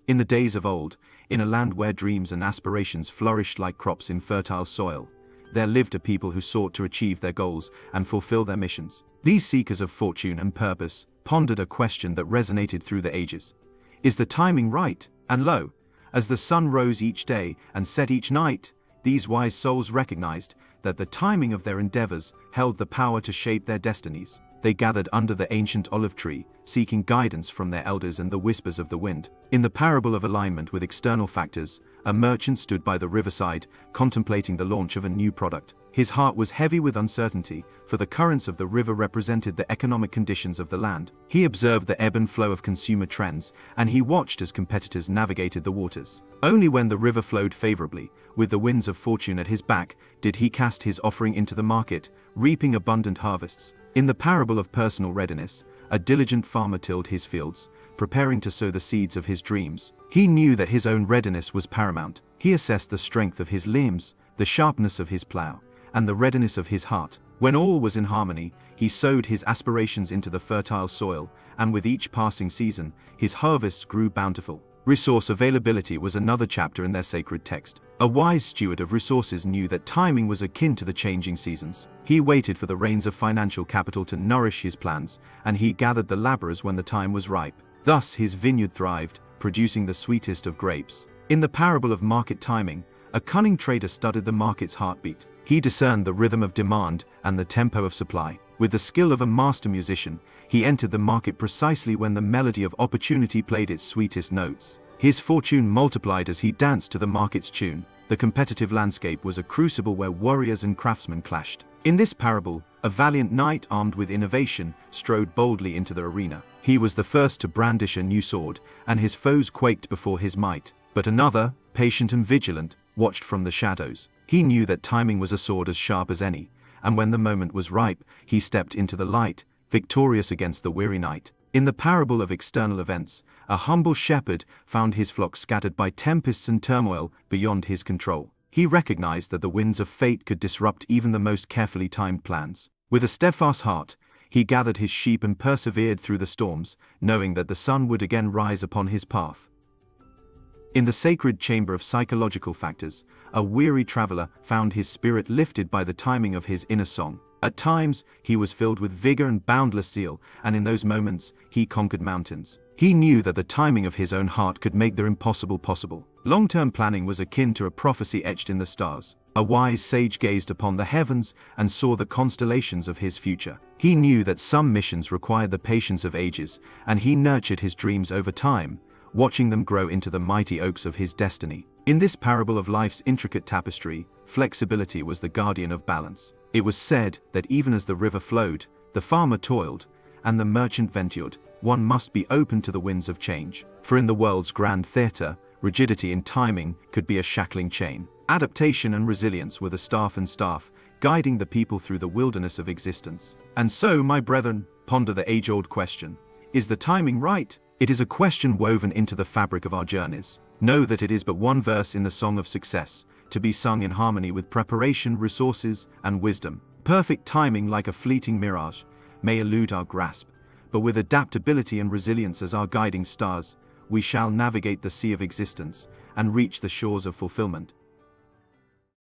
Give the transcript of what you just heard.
In the days of old, in a land where dreams and aspirations flourished like crops in fertile soil, there lived a people who sought to achieve their goals and fulfill their missions. These seekers of fortune and purpose pondered a question that resonated through the ages. Is the timing right? And lo, as the sun rose each day and set each night, these wise souls recognized that the timing of their endeavors held the power to shape their destinies. They gathered under the ancient olive tree, seeking guidance from their elders and the whispers of the wind. In the parable of alignment with external factors, a merchant stood by the riverside, contemplating the launch of a new product. His heart was heavy with uncertainty, for the currents of the river represented the economic conditions of the land. He observed the ebb and flow of consumer trends, and he watched as competitors navigated the waters. Only when the river flowed favorably, with the winds of fortune at his back, did he cast his offering into the market, reaping abundant harvests. In the parable of personal readiness, a diligent farmer tilled his fields, preparing to sow the seeds of his dreams. He knew that his own readiness was paramount. He assessed the strength of his limbs, the sharpness of his plow, and the readiness of his heart. When all was in harmony, he sowed his aspirations into the fertile soil, and with each passing season, his harvests grew bountiful. Resource availability was another chapter in their sacred text. A wise steward of resources knew that timing was akin to the changing seasons. He waited for the rains of financial capital to nourish his plans, and he gathered the laborers when the time was ripe. Thus his vineyard thrived, producing the sweetest of grapes. In the parable of market timing, a cunning trader studied the market's heartbeat. He discerned the rhythm of demand and the tempo of supply. With the skill of a master musician, he entered the market precisely when the melody of opportunity played its sweetest notes. His fortune multiplied as he danced to the market's tune. The competitive landscape was a crucible where warriors and craftsmen clashed. In this parable, a valiant knight armed with innovation strode boldly into the arena. He was the first to brandish a new sword, and his foes quaked before his might. But another, patient and vigilant, watched from the shadows. He knew that timing was a sword as sharp as any, and when the moment was ripe, he stepped into the light, victorious against the weary night. In the parable of external events, a humble shepherd found his flock scattered by tempests and turmoil beyond his control. He recognized that the winds of fate could disrupt even the most carefully timed plans. With a steadfast heart, he gathered his sheep and persevered through the storms, knowing that the sun would again rise upon his path. In the sacred chamber of psychological factors, a weary traveler found his spirit lifted by the timing of his inner song. At times, he was filled with vigor and boundless zeal, and in those moments, he conquered mountains. He knew that the timing of his own heart could make the impossible possible. Long-term planning was akin to a prophecy etched in the stars. A wise sage gazed upon the heavens and saw the constellations of his future. He knew that some missions required the patience of ages, and he nurtured his dreams over time, watching them grow into the mighty oaks of his destiny. In this parable of life's intricate tapestry, flexibility was the guardian of balance. It was said that even as the river flowed, the farmer toiled, and the merchant ventured. One must be open to the winds of change. For in the world's grand theater, rigidity in timing could be a shackling chain. Adaptation and resilience were the staff and staff, guiding the people through the wilderness of existence. And so, my brethren, ponder the age-old question: is the timing right? It is a question woven into the fabric of our journeys. Know that it is but one verse in the song of success, to be sung in harmony with preparation, resources, and wisdom. Perfect timing, like a fleeting mirage, may elude our grasp, but with adaptability and resilience as our guiding stars, we shall navigate the sea of existence and reach the shores of fulfillment.